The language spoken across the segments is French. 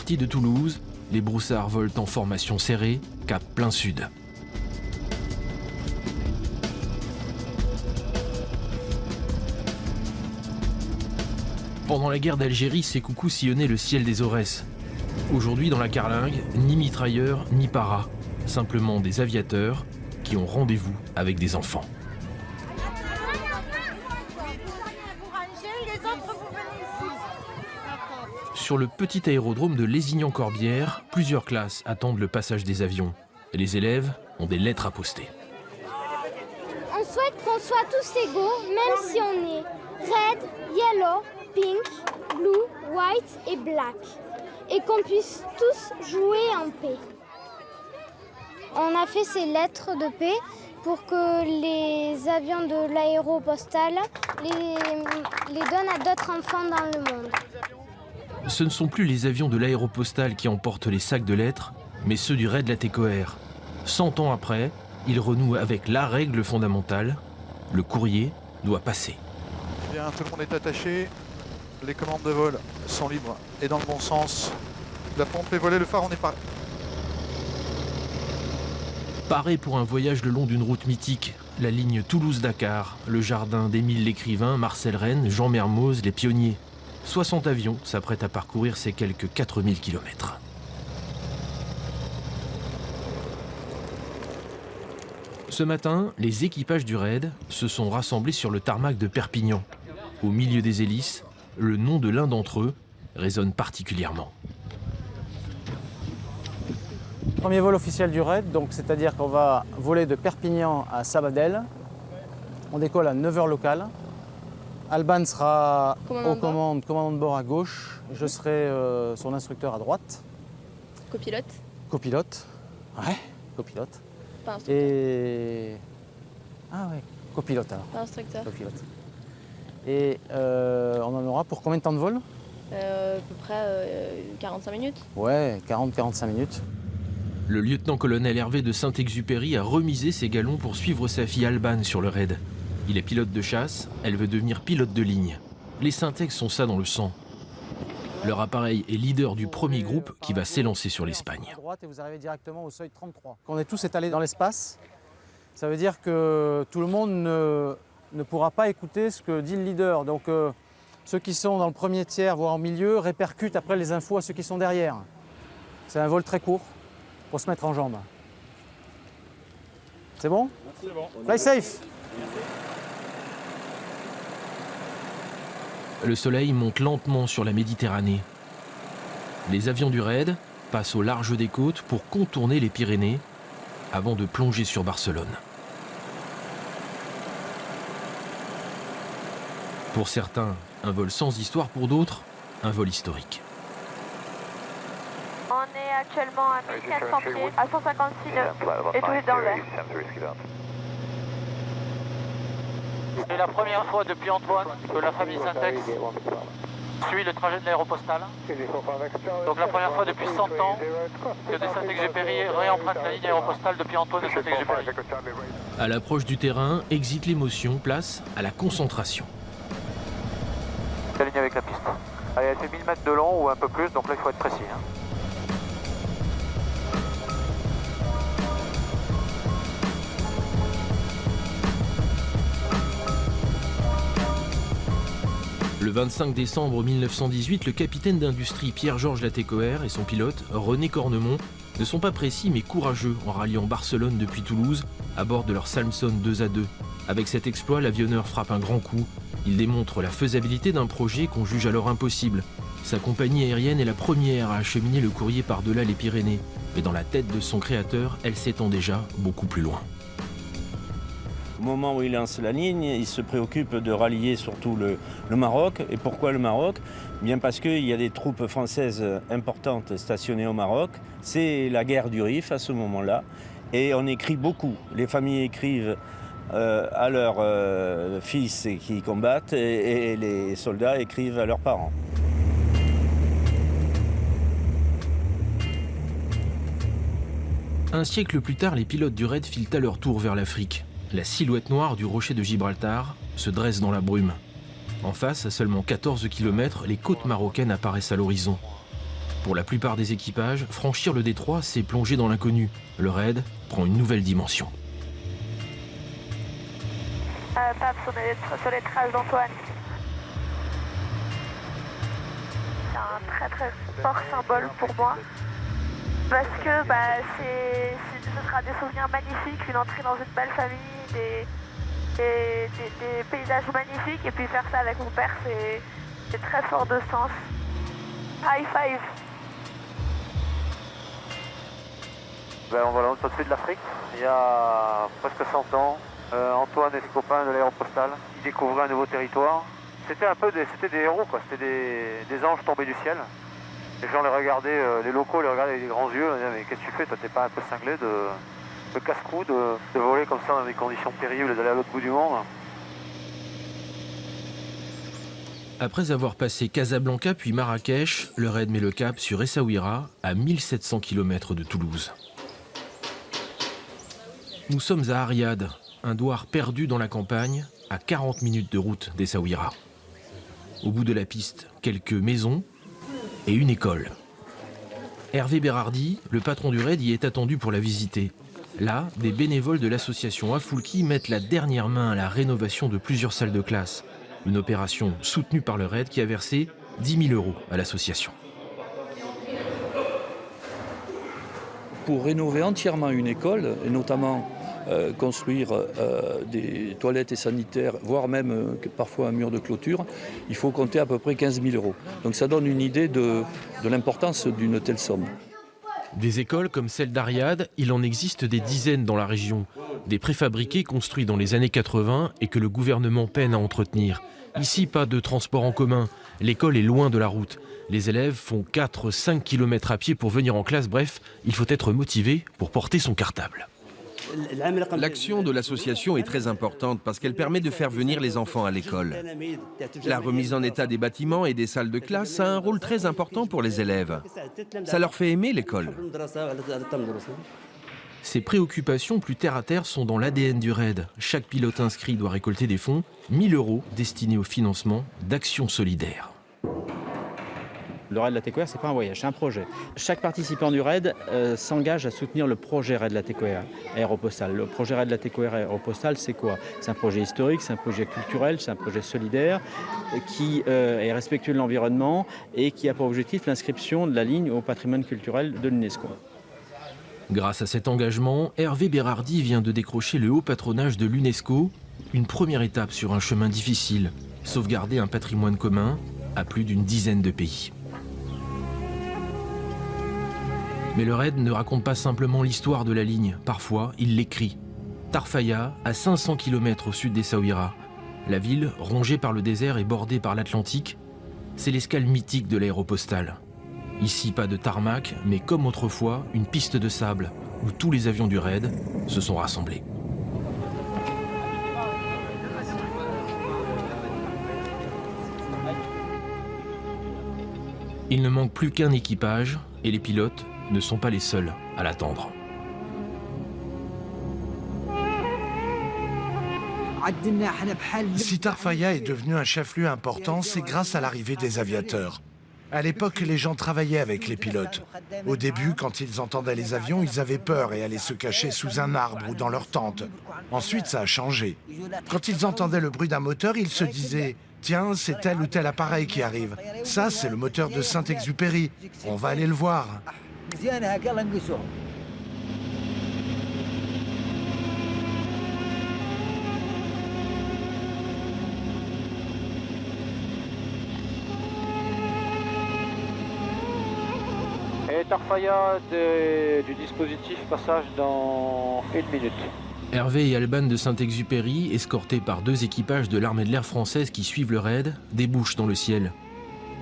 sortie de Toulouse, les broussards volent en formation serrée, cap plein sud. Pendant la guerre d'Algérie, ces coucous sillonnaient le ciel des Aurès. Aujourd'hui, dans la carlingue, ni mitrailleurs, ni paras. Simplement des aviateurs qui ont rendez-vous avec des enfants. Sur le petit aérodrome de Lézignan-Corbière, plusieurs classes attendent le passage des avions. Les élèves ont des lettres à poster. On souhaite qu'on soit tous égaux, même si on est red, yellow, pink, blue, white et black. Et qu'on puisse tous jouer en paix. On a fait ces lettres de paix pour que les avions de l'aéropostale les donnent à d'autres enfants dans le monde. Ce ne sont plus les avions de l'aéropostale qui emportent les sacs de lettres, mais ceux du raid Latécoère. 100 ans après, ils renouent avec la règle fondamentale, le courrier doit passer. Bien, tout le monde est attaché, les commandes de vol sont libres et dans le bon sens. La pompe est volée, le phare, on est paré. Paré pour un voyage le long d'une route mythique, la ligne Toulouse-Dakar, le jardin d'Émile Lécrivain, Marcel Rennes, Jean Mermoz, les pionniers. 60 avions s'apprêtent à parcourir ces quelques 4000 km. Ce matin, les équipages du raid se sont rassemblés sur le tarmac de Perpignan. Au milieu des hélices, le nom de l'un d'entre eux résonne particulièrement. Premier vol officiel du raid, donc c'est-à-dire qu'on va voler de Perpignan à Sabadell. On décolle à 9h locale. Alban sera commandant de bord à gauche. Je serai son instructeur à droite. Copilote. Copilote. Ouais, copilote. Pas instructeur. Et... Ah ouais, copilote alors. Pas instructeur. Copilote. Et on en aura pour combien de temps de vol? À peu près 45 minutes. Ouais, 40-45 minutes. Le lieutenant-colonel Hervé de Saint-Exupéry a remisé ses galons pour suivre sa fille Alban sur le raid. Il est pilote de chasse, elle veut devenir pilote de ligne. Les Syntex sont ça dans le sang. Leur appareil est leader du premier groupe qui va s'élancer sur l'Espagne. À droite et vous arrivez directement au seuil 33. Quand on est tous étalés dans l'espace, ça veut dire que tout le monde ne pourra pas écouter ce que dit le leader. Donc ceux qui sont dans le premier tiers, voire au milieu, répercutent après les infos à ceux qui sont derrière. C'est un vol très court pour se mettre en jambe. C'est bon? C'est bon. Fly safe. Le soleil monte lentement sur la Méditerranée. Les avions du raid passent au large des côtes pour contourner les Pyrénées avant de plonger sur Barcelone. Pour certains, un vol sans histoire, pour d'autres, un vol historique. On est actuellement à 1400 pieds, à 156 nœuds, et tout est dans l'air. C'est la première fois depuis Antoine que la famille Syntex suit le trajet de l'aéropostale. Donc la première fois depuis 100 ans que des Saint-Exupéry réempruntent la ligne aéropostale depuis Antoine de Saint-Exupéry. À l'approche du terrain, exit l'émotion, place à la concentration. Aligné avec la piste. Allez, elle fait 1000 mètres de long ou un peu plus, donc là il faut être précis. Le 25 décembre 1918, le capitaine d'industrie Pierre-Georges Latécoère et son pilote, René Cornemont, ne sont pas précis mais courageux en ralliant Barcelone depuis Toulouse à bord de leur Salmson 2A2. Avec cet exploit, l'avionneur frappe un grand coup. Il démontre la faisabilité d'un projet qu'on juge alors impossible. Sa compagnie aérienne est la première à acheminer le courrier par-delà les Pyrénées. Mais dans la tête de son créateur, elle s'étend déjà beaucoup plus loin. Au moment où il lance la ligne, il se préoccupe de rallier surtout le Maroc. Et pourquoi le Maroc? Bien parce qu'il y a des troupes françaises importantes stationnées au Maroc. C'est la guerre du Rif à ce moment-là. Et on écrit beaucoup. Les familles écrivent à leurs fils qui combattent et les soldats écrivent à leurs parents. Un siècle plus tard, les pilotes du raid filent à leur tour vers l'Afrique. La silhouette noire du rocher de Gibraltar se dresse dans la brume. En face, à seulement 14 km, les côtes marocaines apparaissent à l'horizon. Pour la plupart des équipages, franchir le détroit, c'est plonger dans l'inconnu. Le raid prend une nouvelle dimension. Pape, sur les traces d'Antoine. C'est un très très fort symbole pour moi. Parce que ce sera des souvenirs magnifiques, une entrée dans une belle famille, des paysages magnifiques. Et puis faire ça avec mon père, c'est très fort de sens. High five. On va au-dessus de l'Afrique. Il y a presque 100 ans, Antoine et ses copains de l'aéropostale, ils découvraient un nouveau territoire. C'était des héros, quoi. C'était des anges tombés du ciel. Les gens les regardaient, les locaux les regardaient avec des grands yeux. Ils disaient, mais qu'est-ce que tu fais, toi, t'es pas un peu cinglé de casse-cou, de voler comme ça dans des conditions terribles et d'aller à l'autre bout du monde? Après avoir passé Casablanca puis Marrakech, le raid met le cap sur Essaouira, à 1700 km de Toulouse. Nous sommes à Ariad, un douar perdu dans la campagne, à 40 minutes de route d'Essaouira. Au bout de la piste, quelques maisons et une école. Hervé Bérardi, le patron du raid, y est attendu pour la visiter. Là, des bénévoles de l'association Afoulki mettent la dernière main à la rénovation de plusieurs salles de classe. Une opération soutenue par le raid qui a versé 10 000 € à l'association. Pour rénover entièrement une école, et notamment construire des toilettes et sanitaires, voire même parfois un mur de clôture, il faut compter à peu près 15 000 €. Donc ça donne une idée de l'importance d'une telle somme. Des écoles comme celle d'Ariad, il en existe des dizaines dans la région. Des préfabriqués construits dans les années 80 et que le gouvernement peine à entretenir. Ici, pas de transport en commun. L'école est loin de la route. Les élèves font 4-5 km à pied pour venir en classe. Bref, il faut être motivé pour porter son cartable. L'action de l'association est très importante parce qu'elle permet de faire venir les enfants à l'école. La remise en état des bâtiments et des salles de classe a un rôle très important pour les élèves. Ça leur fait aimer l'école. Ces préoccupations plus terre-à-terre sont dans l'ADN du raid. Chaque pilote inscrit doit récolter des fonds, 1 000 € destinés au financement d'actions solidaires. Le raid de la TQR, ce n'est pas un voyage, c'est un projet. Chaque participant du raid s'engage à soutenir le projet raid de la TQR Aéropostale. Le projet raid de la TQR Aéropostale, c'est quoi? C'est un projet historique, c'est un projet culturel, c'est un projet solidaire qui est respectueux de l'environnement et qui a pour objectif l'inscription de la ligne au patrimoine culturel de l'UNESCO. Grâce à cet engagement, Hervé Bérardi vient de décrocher le haut patronage de l'UNESCO, une première étape sur un chemin difficile, sauvegarder un patrimoine commun à plus d'une dizaine de pays. Mais le raid ne raconte pas simplement l'histoire de la ligne, parfois il l'écrit. Tarfaya, à 500 km au sud d'Essaouira. La ville, rongée par le désert et bordée par l'Atlantique, c'est l'escale mythique de l'aéropostale. Ici, pas de tarmac, mais comme autrefois, une piste de sable où tous les avions du raid se sont rassemblés. Il ne manque plus qu'un équipage et les pilotes ne sont pas les seuls à l'attendre. Si Tarfaya est devenu un chef-lieu important, c'est grâce à l'arrivée des aviateurs. À l'époque, les gens travaillaient avec les pilotes. Au début, quand ils entendaient les avions, ils avaient peur et allaient se cacher sous un arbre ou dans leur tente. Ensuite, ça a changé. Quand ils entendaient le bruit d'un moteur, ils se disaient « Tiens, c'est tel ou tel appareil qui arrive. Ça, c'est le moteur de Saint-Exupéry. On va aller le voir. » Et Tarfaya du dispositif passage dans 1 minute. Hervé et Alban de Saint-Exupéry, escortés par 2 équipages de l'armée de l'air française qui suivent le raid, débouchent dans le ciel.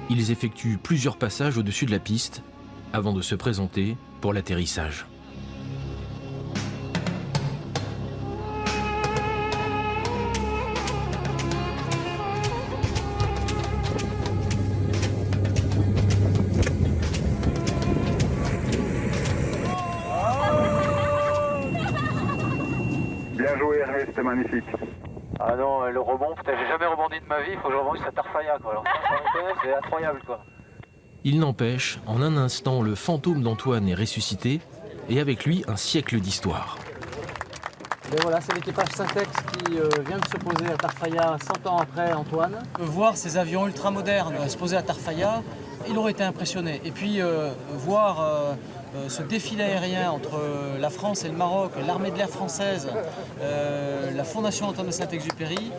Ils effectuent plusieurs passages au-dessus de la piste avant de se présenter pour l'atterrissage. Bien joué Hervé, c'était magnifique. Ah non, le rebond, putain, j'ai jamais rebondi de ma vie, il faut que je rebondisse à Tarfaya, quoi. Alors ça, c'est incroyable, quoi. Il n'empêche, en un instant, le fantôme d'Antoine est ressuscité, et avec lui, un siècle d'histoire. Et voilà, c'est l'équipage Syntex qui vient de se poser à Tarfaya 100 ans après Antoine. Voir ces avions ultramodernes se poser à Tarfaya, il aurait été impressionné. Et puis voir ce défilé aérien entre la France et le Maroc, l'armée de l'air française, la Fondation Antoine de Saint-Exupéry,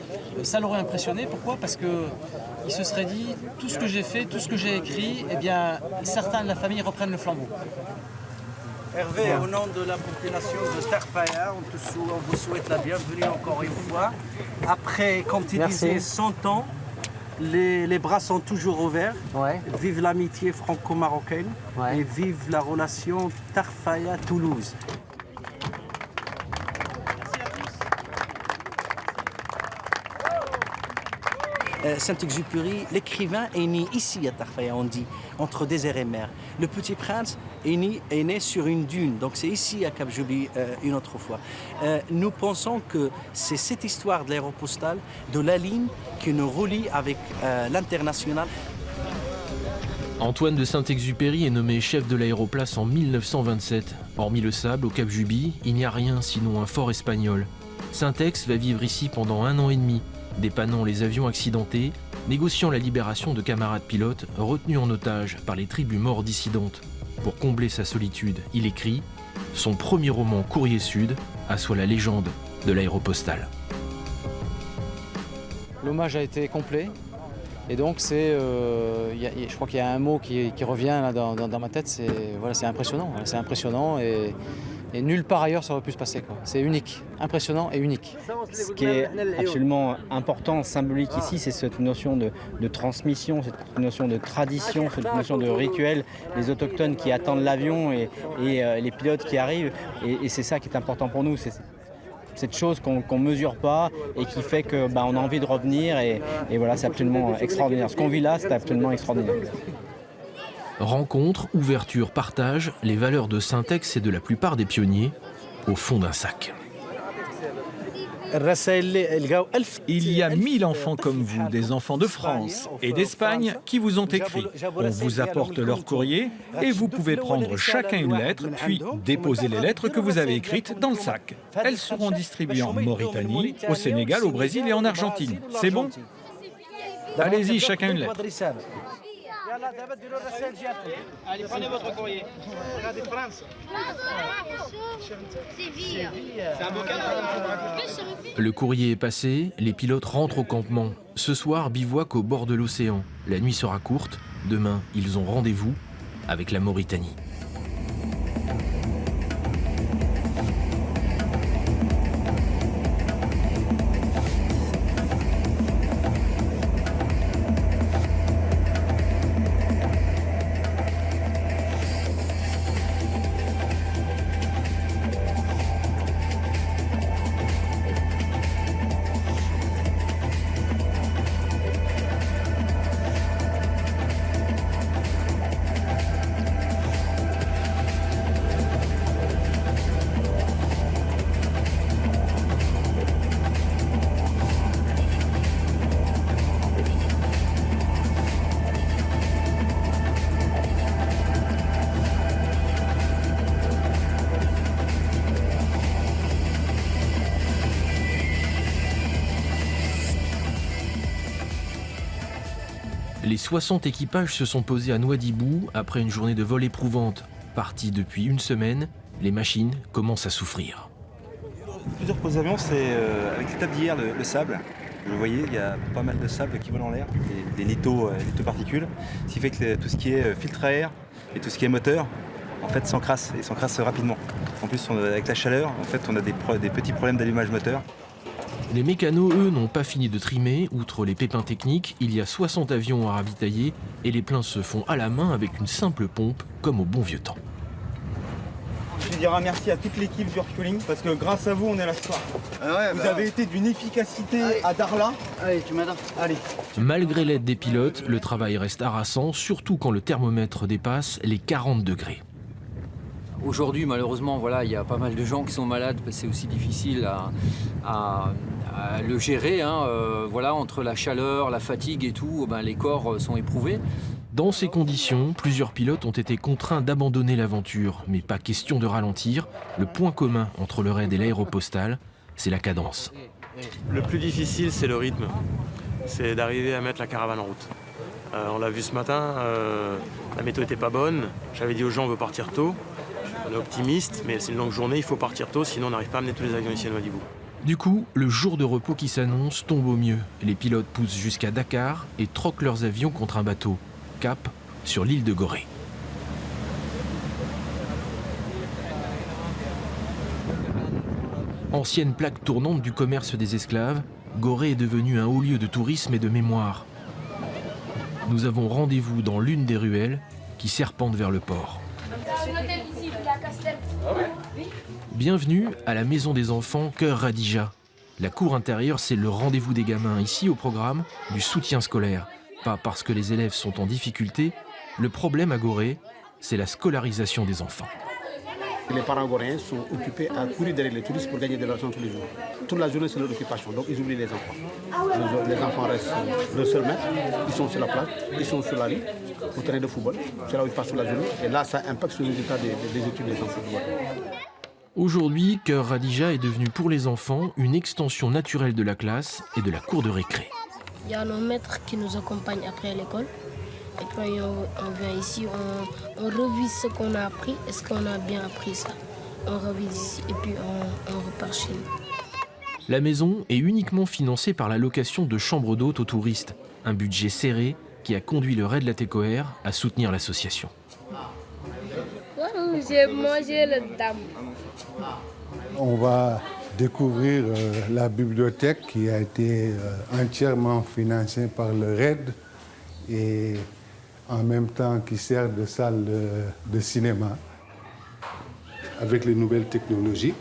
ça l'aurait impressionné. Pourquoi? Parce qu'il se serait dit, tout ce que j'ai fait, tout ce que j'ai écrit, eh bien, certains de la famille reprennent le flambeau. Hervé, au nom de la population de Tarfaya, on vous souhaite la bienvenue encore une fois. Après, comme tu disais, 100 ans, les bras sont toujours ouverts. Ouais. Vive l'amitié franco-marocaine et vive la relation Tarfaya-Toulouse. Saint-Exupéry, l'écrivain, est né ici à Tarfaya, on dit, entre désert et mer. Le Petit Prince est né sur une dune, donc c'est ici à Cap Joli une autre fois. Nous pensons que c'est cette histoire de l'aéropostale, de la ligne qui nous relie avec l'international. Antoine de Saint-Exupéry est nommé chef de l'aéroplace en 1927. Hormis le sable, au Cap Juby, il n'y a rien sinon un fort espagnol. Syntex va vivre ici pendant 1 an et demi, dépannant les avions accidentés, négociant la libération de camarades pilotes retenus en otage par les tribus morts dissidentes. Pour combler sa solitude, il écrit son premier roman Courrier Sud, assoit la légende de l'aéropostale. L'hommage a été complet. Et donc, je crois qu'il y a un mot qui revient là, dans ma tête, c'est impressionnant. Voilà, c'est impressionnant et nulle part ailleurs ça aurait pu se passer. C'est unique, impressionnant et unique. Ce qui est absolument important, symbolique ici, c'est cette notion de transmission, cette notion de tradition, cette notion de rituel. Les autochtones qui attendent l'avion et les pilotes qui arrivent. Et c'est ça qui est important pour nous. C'est cette chose qu'on ne mesure pas et qui fait qu'on a envie de revenir. Et voilà, c'est absolument extraordinaire. Ce qu'on vit là, c'est absolument extraordinaire. Rencontre, ouverture, partage, les valeurs de Syntex et de la plupart des pionniers au fond d'un sac. Il y a 1000 enfants comme vous, des enfants de France et d'Espagne qui vous ont écrit. On vous apporte leur courrier et vous pouvez prendre chacun une lettre, puis déposer les lettres que vous avez écrites dans le sac. Elles seront distribuées en Mauritanie, au Sénégal, au Brésil et en Argentine. C'est bon? Allez-y, chacun une lettre. Allez, prenez votre courrier. Le courrier est passé, les pilotes rentrent au campement. Ce soir, bivouac au bord de l'océan. La nuit sera courte. Demain, ils ont rendez-vous avec la Mauritanie. Les 60 équipages se sont posés à Nouadhibou après une journée de vol éprouvante. Partis depuis une semaine, les machines commencent à souffrir. Plusieurs poses d'avion, c'est avec l'étape d'hier, le sable. Vous voyez, il y a pas mal de sable qui vole en l'air, des litho-particules, ce qui fait que tout ce qui est filtre à air et tout ce qui est moteur, en fait, s'encrasse et s'encrasse rapidement. En plus, avec la chaleur, en fait, on a des petits problèmes d'allumage moteur. Les mécanos, eux, n'ont pas fini de trimer. Outre les pépins techniques, il y a 60 avions à ravitailler et les pleins se font à la main avec une simple pompe, comme au bon vieux temps. Je vais dire un merci à toute l'équipe du refueling parce que grâce à vous, on est là ce soir. Vous avez été d'une efficacité à Darla. Allez, tu m'adores. Allez. Malgré l'aide des pilotes, le travail reste harassant, surtout quand le thermomètre dépasse les 40 degrés. Aujourd'hui, malheureusement, voilà, il y a pas mal de gens qui sont malades, parce que c'est aussi difficile à le gérer. Voilà, entre la chaleur, la fatigue et tout, les corps sont éprouvés. Dans ces conditions, plusieurs pilotes ont été contraints d'abandonner l'aventure, mais pas question de ralentir. Le point commun entre le raid et l'aéropostale, c'est la cadence. Le plus difficile, c'est le rythme. C'est d'arriver à mettre la caravane en route. On l'a vu ce matin, la météo n'était pas bonne. J'avais dit aux gens, on veut partir tôt. On est optimiste, mais c'est une longue journée, il faut partir tôt, sinon on n'arrive pas à amener tous les avions ici à Nouadhibou. Du coup, le jour de repos qui s'annonce tombe au mieux. Les pilotes poussent jusqu'à Dakar et troquent leurs avions contre un bateau. Cap sur l'île de Gorée. Ancienne plaque tournante du commerce des esclaves, Gorée est devenue un haut lieu de tourisme et de mémoire. Nous avons rendez-vous dans l'une des ruelles qui serpente vers le port. Bienvenue à la maison des enfants Cœur Radija. La cour intérieure, c'est le rendez-vous des gamins. Ici, au programme, du soutien scolaire. Pas parce que les élèves sont en difficulté. Le problème à Gorée, c'est la scolarisation des enfants. Les parents goréens sont occupés à courir derrière les touristes pour gagner de l'argent tous les jours. Toute la journée, c'est leur occupation. Donc, ils oublient les enfants. Les enfants restent le seul maître. Ils sont sur la plage, ils sont sur la rue, au terrain de football. C'est là où ils passent la journée. Et là, ça impacte sur le résultat des études des enfants. Aujourd'hui, Cœur Radija est devenu pour les enfants une extension naturelle de la classe et de la cour de récré. Il y a nos maîtres qui nous accompagnent après l'école. Et quand on vient ici, on revise ce qu'on a appris. Est-ce qu'on a bien appris ça? On revise ici et puis on repart chez nous. La maison est uniquement financée par la location de chambres d'hôtes aux touristes. Un budget serré qui a conduit le raid Latécoère à soutenir l'association. J'ai mangé le dame. On va découvrir la bibliothèque qui a été entièrement financée par le RAID et en même temps qui sert de salle de cinéma. Avec les nouvelles technologies,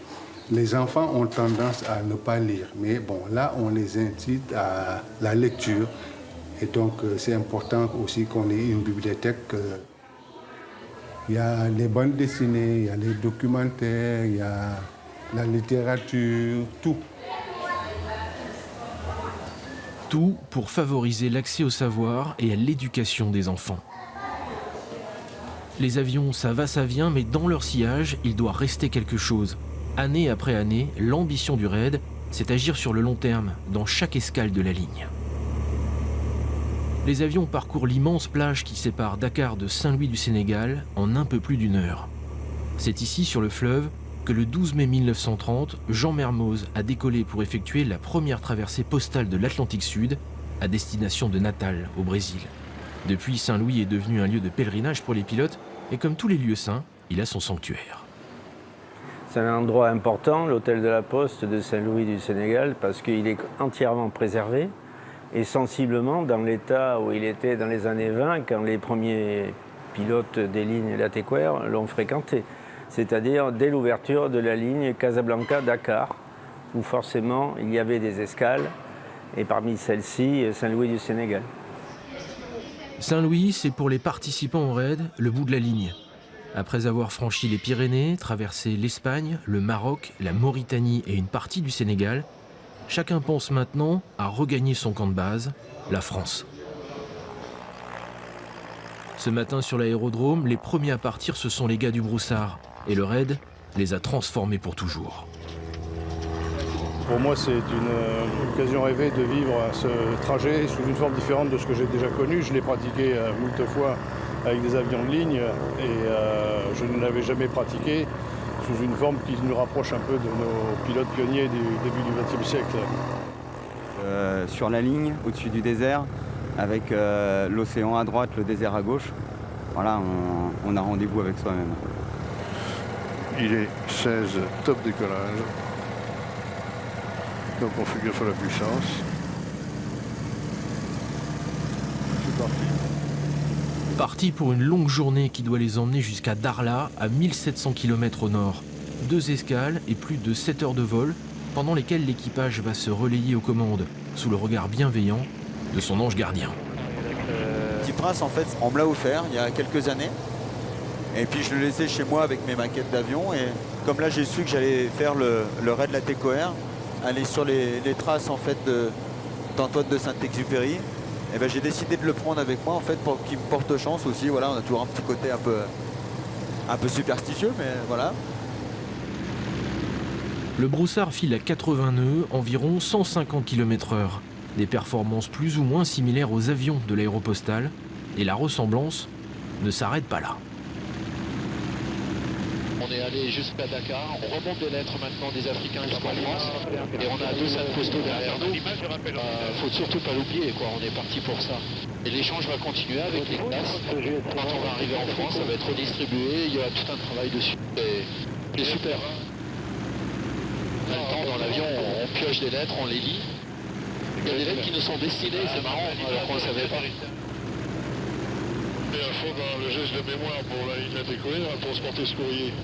les enfants ont tendance à ne pas lire. Mais bon, là, on les incite à la lecture. Et donc, c'est important aussi qu'on ait une bibliothèque. Il y a les bandes dessinées, il y a les documentaires, il y a la littérature, tout. Tout pour favoriser l'accès au savoir et à l'éducation des enfants. Les avions, ça va, ça vient, mais dans leur sillage, il doit rester quelque chose. Année après année, l'ambition du raid, c'est agir sur le long terme, dans chaque escale de la ligne. Les avions parcourent l'immense plage qui sépare Dakar de Saint-Louis du Sénégal en un peu plus d'1 heure. C'est ici, sur le fleuve, que le 12 mai 1930, Jean Mermoz a décollé pour effectuer la première traversée postale de l'Atlantique Sud à destination de Natal, au Brésil. Depuis, Saint-Louis est devenu un lieu de pèlerinage pour les pilotes et comme tous les lieux saints, il a son sanctuaire. C'est un endroit important, l'hôtel de la Poste de Saint-Louis du Sénégal, parce qu'il est entièrement préservé et sensiblement dans l'état où il était dans les années 20 quand les premiers pilotes des lignes Latécoère l'ont fréquenté. C'est-à-dire dès l'ouverture de la ligne Casablanca-Dakar, où forcément il y avait des escales, et parmi celles-ci, Saint-Louis du Sénégal. Saint-Louis, c'est pour les participants au raid le bout de la ligne. Après avoir franchi les Pyrénées, traversé l'Espagne, le Maroc, la Mauritanie et une partie du Sénégal, chacun pense maintenant à regagner son camp de base, la France. Ce matin sur l'aérodrome, les premiers à partir, ce sont les gars du Broussard. Et le raid les a transformés pour toujours. Pour moi, c'est une occasion rêvée de vivre ce trajet sous une forme différente de ce que j'ai déjà connu. Je l'ai pratiqué moult fois avec des avions de ligne et je ne l'avais jamais pratiqué sous une forme qui nous rapproche un peu de nos pilotes pionniers du début du XXe siècle. Sur la ligne, au-dessus du désert, avec l'océan à droite, le désert à gauche, voilà, on a rendez-vous avec soi-même. Il est 16, top décollage. Donc on fait gaffe à la puissance. C'est parti. Parti pour une longue journée qui doit les emmener jusqu'à Darla, à 1700 km au nord. 2 escales et plus de 7 heures de vol, pendant lesquelles l'équipage va se relayer aux commandes, sous le regard bienveillant de son ange gardien. Petit Prince, en fait, on me l'a offert il y a quelques années. Et puis je le laissais chez moi avec mes maquettes d'avion. Et comme là, j'ai su que j'allais faire le raid Latécoère, aller sur les traces en fait d'Antoine de Saint-Exupéry. Et ben, j'ai décidé de le prendre avec moi en fait pour qu'il me porte chance aussi. Voilà, on a toujours un petit côté un peu superstitieux, mais voilà. Le Broussard file à 80 nœuds, environ 150 km/h. Des performances plus ou moins similaires aux avions de l'Aéropostale. Et la ressemblance ne s'arrête pas là. On est allé jusqu'à Dakar, on remonte des lettres maintenant des Africains jusqu'en France et on a 2 salles postaux derrière nous. Faut surtout pas l'oublier, quoi. On est parti pour ça. Et l'échange va continuer avec les classes. Quand on va arriver en France, ça va être redistribué, il y aura tout un travail dessus. Et c'est super. On a le temps dans l'avion, on pioche des lettres, on les lit. Il y a des lettres qui nous sont destinées, c'est marrant, alors qu'on ne savait pas. Et à fond dans le geste de mémoire pour la ligne Latécoère pour se porter ce courrier.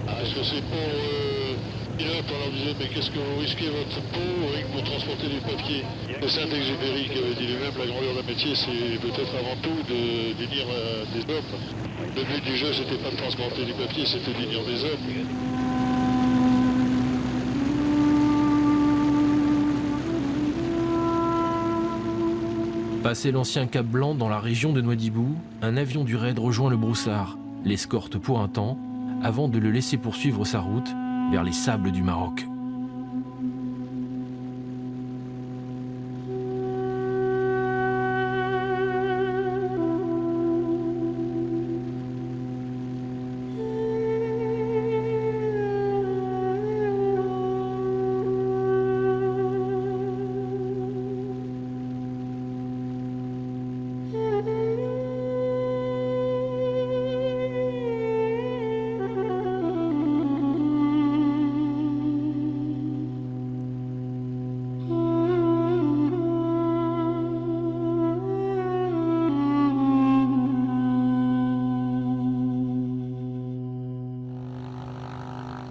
Parce que c'est pour pilote, on leur disait mais qu'est-ce que vous risquez votre peau avec vous transporter du papier. C'est Saint-Exupéry qui avait dit lui-même la grandeur d'un métier c'est peut-être avant tout d'unir des hommes. Le but du jeu c'était pas de transporter du papier, c'était d'unir des hommes. Passé l'ancien Cap Blanc dans la région de Nouadhibou, un avion du raid rejoint le Broussard, l'escorte pour un temps, avant de le laisser poursuivre sa route vers les sables du Maroc.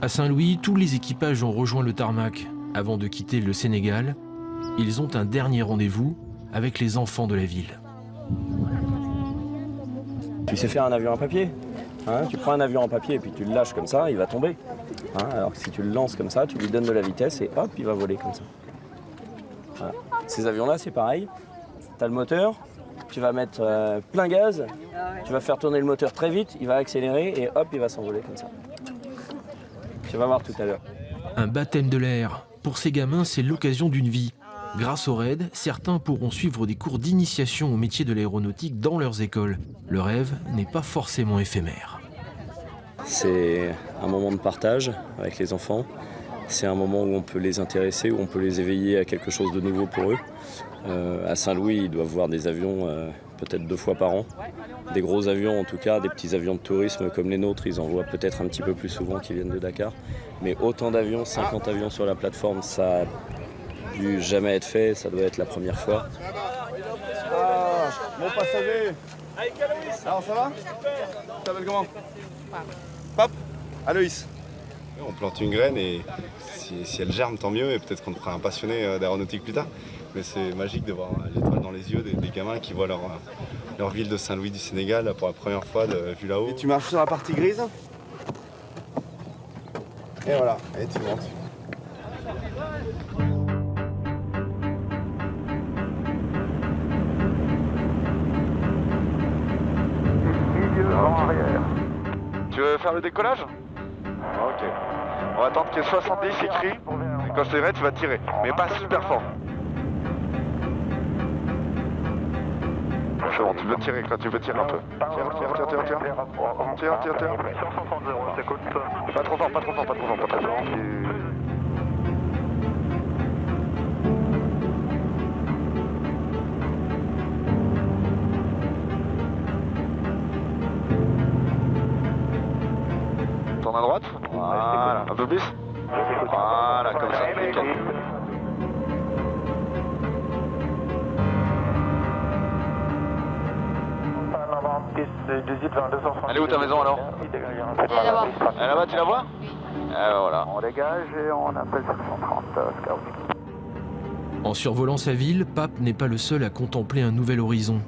À Saint-Louis, tous les équipages ont rejoint le tarmac. Avant de quitter le Sénégal, ils ont un dernier rendez-vous avec les enfants de la ville. Tu sais faire un avion en papier, hein? Tu prends un avion en papier et puis tu le lâches comme ça, il va tomber. Hein? Alors que si tu le lances comme ça, tu lui donnes de la vitesse et hop, il va voler comme ça. Voilà. Ces avions-là, c'est pareil. Tu as le moteur, tu vas mettre plein gaz, tu vas faire tourner le moteur très vite, il va accélérer et hop, il va s'envoler comme ça. Tu vas voir tout à l'heure. Un baptême de l'air. Pour ces gamins, c'est l'occasion d'une vie. Grâce au RAID, certains pourront suivre des cours d'initiation au métier de l'aéronautique dans leurs écoles. Le rêve n'est pas forcément éphémère. C'est un moment de partage avec les enfants. C'est un moment où on peut les intéresser, où on peut les éveiller à quelque chose de nouveau pour eux. À Saint-Louis, ils doivent voir des avions peut-être 2 fois par an. Des gros avions en tout cas, des petits avions de tourisme comme les nôtres, ils en voient peut-être un petit peu plus souvent qui viennent de Dakar. Mais autant d'avions, 50 avions sur la plateforme, ça a dû jamais être fait, ça doit être la première fois. Ah, mon passager. Alors ça va? Tu t'appelles comment? Pape. Aloïs. On plante une graine et si elle germe, tant mieux, et peut-être qu'on fera un passionné d'aéronautique plus tard. Mais c'est magique de voir l'étoile dans les yeux des gamins qui voient leur ville de Saint-Louis du Sénégal pour la première fois vue là-haut. Et tu marches sur la partie grise. Et voilà, et tu montes. Milieu vent arrière. Tu veux faire le décollage? Ok. On va attendre qu'il y ait 70 écrit. Quand je te dirai, tu vas tirer. Mais pas super fort. C'est bon, tu veux tirer quand tu veux tirer un peu. Tire. Pas trop fort. Tourne à droite. Voilà, un peu plus. Voilà, comme ça. Nickel. Elle est où ta maison alors? Elle est là-bas. Elle est là-bas, tu la vois? Voilà. On dégage et on appelle 730 Scout. En survolant sa ville, Pape n'est pas le seul à contempler un nouvel horizon.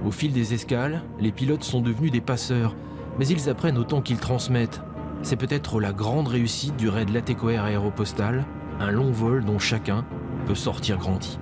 Au fil des escales, les pilotes sont devenus des passeurs, mais ils apprennent autant qu'ils transmettent. C'est peut-être la grande réussite du raid Latécoère Aéropostale, un long vol dont chacun peut sortir grandi.